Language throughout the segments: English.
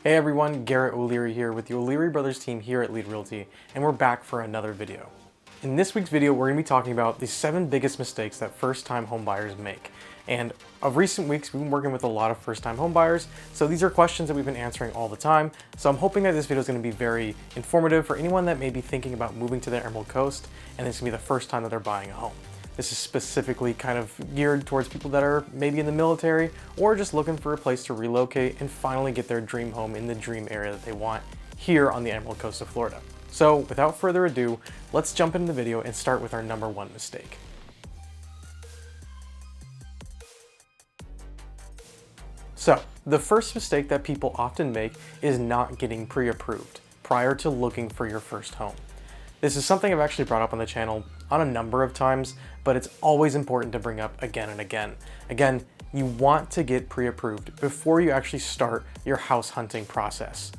Hey everyone, Garrett O'Leary here with the O'Leary Brothers team here at Lead Realty, and we're back for another video. In this week's video, we're going to be talking about the 7 biggest mistakes that first-time homebuyers make. And of recent weeks, we've been working with a lot of first-time homebuyers, so these are questions that we've been answering all the time. So I'm hoping that this video is going to be very informative for anyone that may be thinking about moving to the Emerald Coast, and it's going to be the first time that they're buying a home. This is specifically kind of geared towards people that are maybe in the military or just looking for a place to relocate and finally get their dream home in the dream area that they want here on the Emerald Coast of Florida. So without further ado, let's jump into the video and start with our number 1 mistake. So the first mistake that people often make is not getting pre-approved prior to looking for your first home. This is something I've actually brought up on the channel on a number of times, but it's always important to bring up again and again. Again, you want to get pre-approved before you actually start your house hunting process.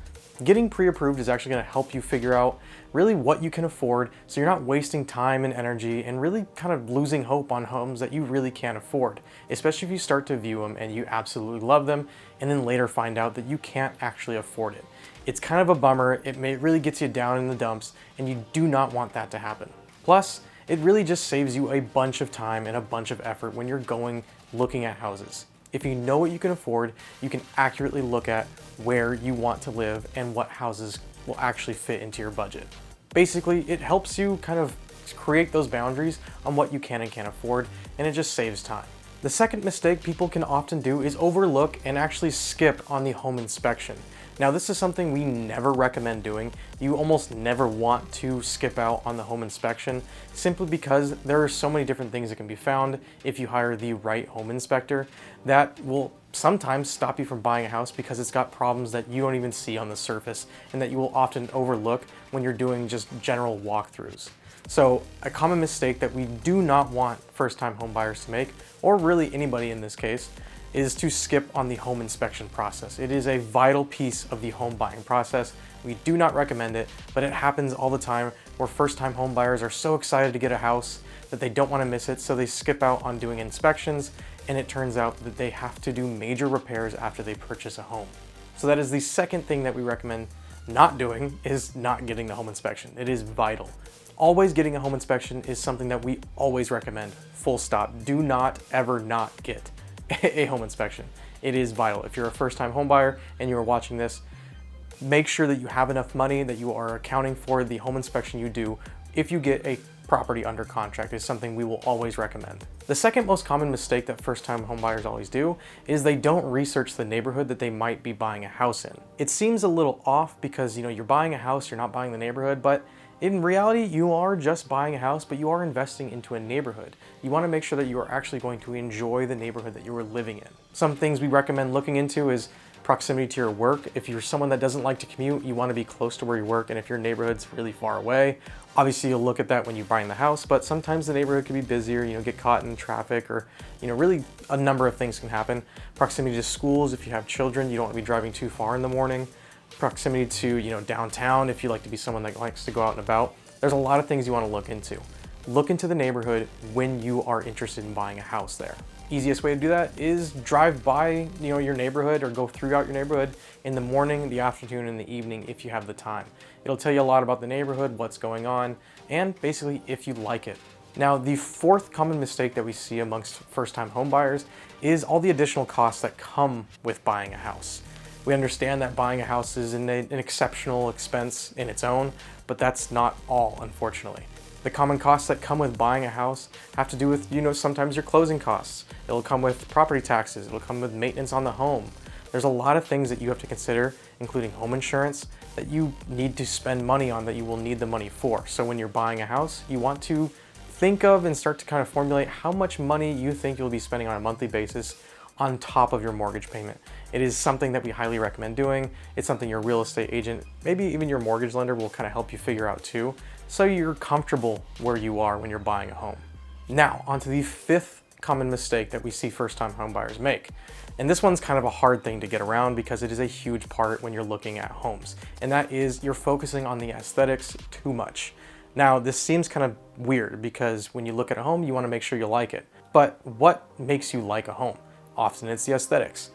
Getting pre-approved is actually going to help you figure out really what you can afford, so you're not wasting time and energy and really kind of losing hope on homes that you really can't afford, especially if you start to view them and you absolutely love them and then later find out that you can't actually afford it. It's kind of a bummer. It really gets you down in the dumps, and you do not want that to happen. Plus, it really just saves you a bunch of time and a bunch of effort when you're looking at houses. If you know what you can afford, you can accurately look at where you want to live and what houses will actually fit into your budget. Basically, it helps you kind of create those boundaries on what you can and can't afford, and it just saves time. The second mistake people can often do is overlook and actually skip on the home inspection. Now, this is something we never recommend doing. You almost never want to skip out on the home inspection simply because there are so many different things that can be found if you hire the right home inspector that will sometimes stop you from buying a house because it's got problems that you don't even see on the surface and that you will often overlook when you're doing just general walkthroughs. So a common mistake that we do not want first-time home buyers to make, or really anybody in this case, is to skip on the home inspection process. It is a vital piece of the home buying process. We do not recommend it, but it happens all the time where first-time home buyers are so excited to get a house that they don't want to miss it, so they skip out on doing inspections, and it turns out that they have to do major repairs after they purchase a home. So that is the second thing that we recommend not doing, is not getting the home inspection. It is vital. Always getting a home inspection is something that we always recommend, full stop. Do not ever not get a home inspection. It is vital. If you're a first-time home buyer and you are watching this, make sure that you have enough money that you are accounting for the home inspection you do if you get a property under contract. Is something we will always recommend. The second most common mistake that first-time home buyers always do is they don't research the neighborhood that they might be buying a house in. It seems a little off because you're buying a house, you're not buying the neighborhood, but in reality, you are just buying a house, but you are investing into a neighborhood. You want to make sure that you are actually going to enjoy the neighborhood that you are living in. Some things we recommend looking into is proximity to your work. If you're someone that doesn't like to commute, you want to be close to where you work, and if your neighborhood's really far away, obviously you'll look at that when you're buying the house, but sometimes the neighborhood could be busier, get caught in traffic, or really a number of things can happen. Proximity to schools, if you have children, you don't want to be driving too far in the morning. Proximity to downtown, if you like to be someone that likes to go out and about. There's a lot of things you want to look into. Look into the neighborhood when you are interested in buying a house there. Easiest way to do that is drive by your neighborhood or go throughout your neighborhood in the morning, the afternoon, and the evening if you have the time. It'll tell you a lot about the neighborhood, what's going on, and basically if you like it. Now, the fourth common mistake that we see amongst first-time home buyers is all the additional costs that come with buying a house. We understand that buying a house is an exceptional expense in its own, but that's not all, unfortunately. The common costs that come with buying a house have to do with, sometimes your closing costs. It'll come with property taxes. It'll come with maintenance on the home. There's a lot of things that you have to consider, including home insurance, that you need to spend money on, that you will need the money for. So when you're buying a house, you want to think of and start to kind of formulate how much money you think you'll be spending on a monthly basis on top of your mortgage payment. It is something that we highly recommend doing. It's something your real estate agent, maybe even your mortgage lender, will kind of help you figure out too, so you're comfortable where you are when you're buying a home. Now, onto the fifth common mistake that we see first-time home buyers make. And this one's kind of a hard thing to get around because it is a huge part when you're looking at homes. And that is you're focusing on the aesthetics too much. Now, this seems kind of weird because when you look at a home, you want to make sure you like it. But what makes you like a home? Often it's the aesthetics.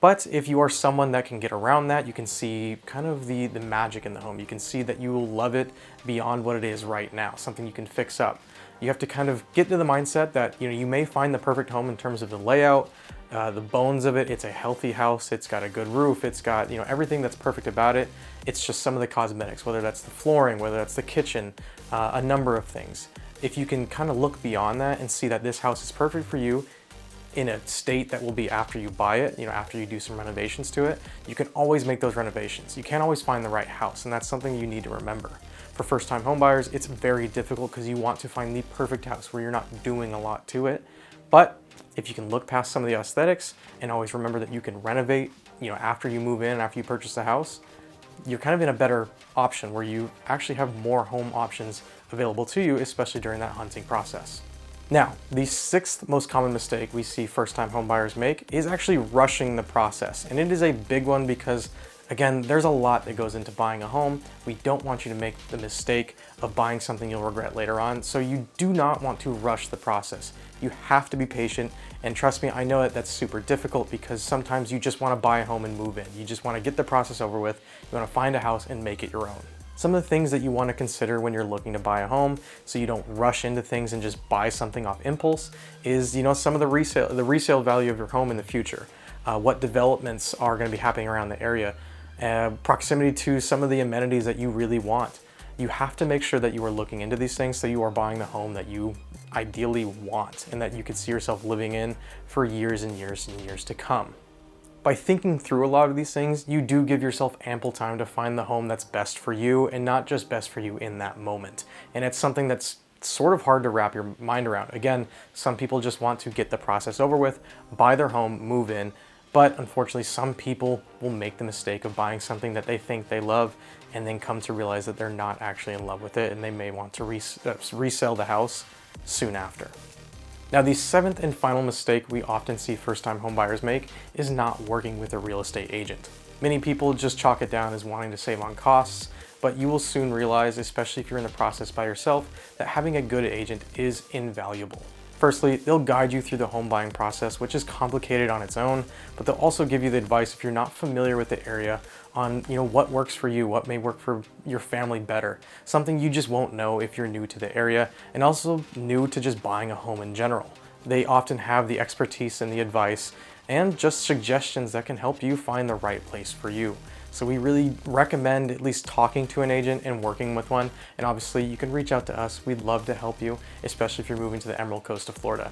But if you are someone that can get around that, you can see kind of the magic in the home. You can see that you will love it beyond what it is right now, something you can fix up. You have to kind of get to the mindset that, you know, you may find the perfect home in terms of the layout, the bones of it. It's a healthy house. It's got a good roof. It's got, you know, everything that's perfect about it. It's just some of the cosmetics, whether that's the flooring, whether that's the kitchen, a number of things. If you can kind of look beyond that and see that this house is perfect for you in a state that will be after you buy it, you know, after you do some renovations to it, you can always make those renovations. You can't always find the right house, and that's something you need to remember. For first-time homebuyers, it's very difficult because you want to find the perfect house where you're not doing a lot to it. But if you can look past some of the aesthetics and always remember that you can renovate, you know, after you move in, after you purchase the house, you're kind of in a better option where you actually have more home options available to you, especially during that hunting process. Now, the sixth most common mistake we see first-time homebuyers make is actually rushing the process. And it is a big one because, again, there's a lot that goes into buying a home. We don't want you to make the mistake of buying something you'll regret later on. So you do not want to rush the process. You have to be patient. And trust me, I know that that's super difficult because sometimes you just want to buy a home and move in. You just want to get the process over with. You want to find a house and make it your own. Some of the things that you want to consider when you're looking to buy a home so you don't rush into things and just buy something off impulse is, you know, some of the resale value of your home in the future. What developments are going to be happening around the area. Proximity to some of the amenities that you really want. You have to make sure that you are looking into these things so you are buying the home that you ideally want and that you could see yourself living in for years and years and years to come. By thinking through a lot of these things, you do give yourself ample time to find the home that's best for you and not just best for you in that moment. And it's something that's sort of hard to wrap your mind around. Again, some people just want to get the process over with, buy their home, move in. But unfortunately, some people will make the mistake of buying something that they think they love and then come to realize that they're not actually in love with it and they may want to resell the house soon after. Now, the seventh and final mistake we often see first-time homebuyers make is not working with a real estate agent. Many people just chalk it down as wanting to save on costs, but you will soon realize, especially if you're in the process by yourself, that having a good agent is invaluable. Firstly, they'll guide you through the home buying process, which is complicated on its own, but they'll also give you the advice if you're not familiar with the area on, you know, what works for you, what may work for your family better, something you just won't know if you're new to the area and also new to just buying a home in general. They often have the expertise and the advice and just suggestions that can help you find the right place for you. So we really recommend at least talking to an agent and working with one. And obviously you can reach out to us. We'd love to help you, especially if you're moving to the Emerald Coast of Florida.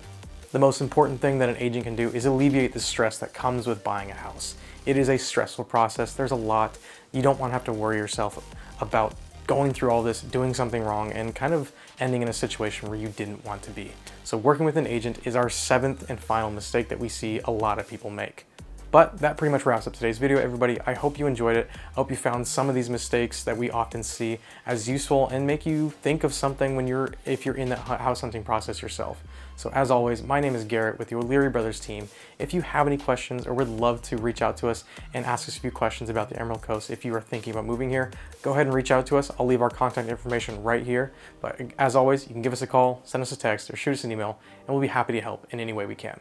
The most important thing that an agent can do is alleviate the stress that comes with buying a house. It is a stressful process. There's a lot. You don't want to have to worry yourself about going through all this, doing something wrong, and kind of ending in a situation where you didn't want to be. So working with an agent is our seventh and final mistake that we see a lot of people make. But that pretty much wraps up today's video, everybody. I hope you enjoyed it. I hope you found some of these mistakes that we often see as useful and make you think of something if you're in the house hunting process yourself. So as always, my name is Garrett with the O'Leary Brothers team. If you have any questions or would love to reach out to us and ask us a few questions about the Emerald Coast, if you are thinking about moving here, go ahead and reach out to us. I'll leave our contact information right here. But as always, you can give us a call, send us a text, or shoot us an email, and we'll be happy to help in any way we can.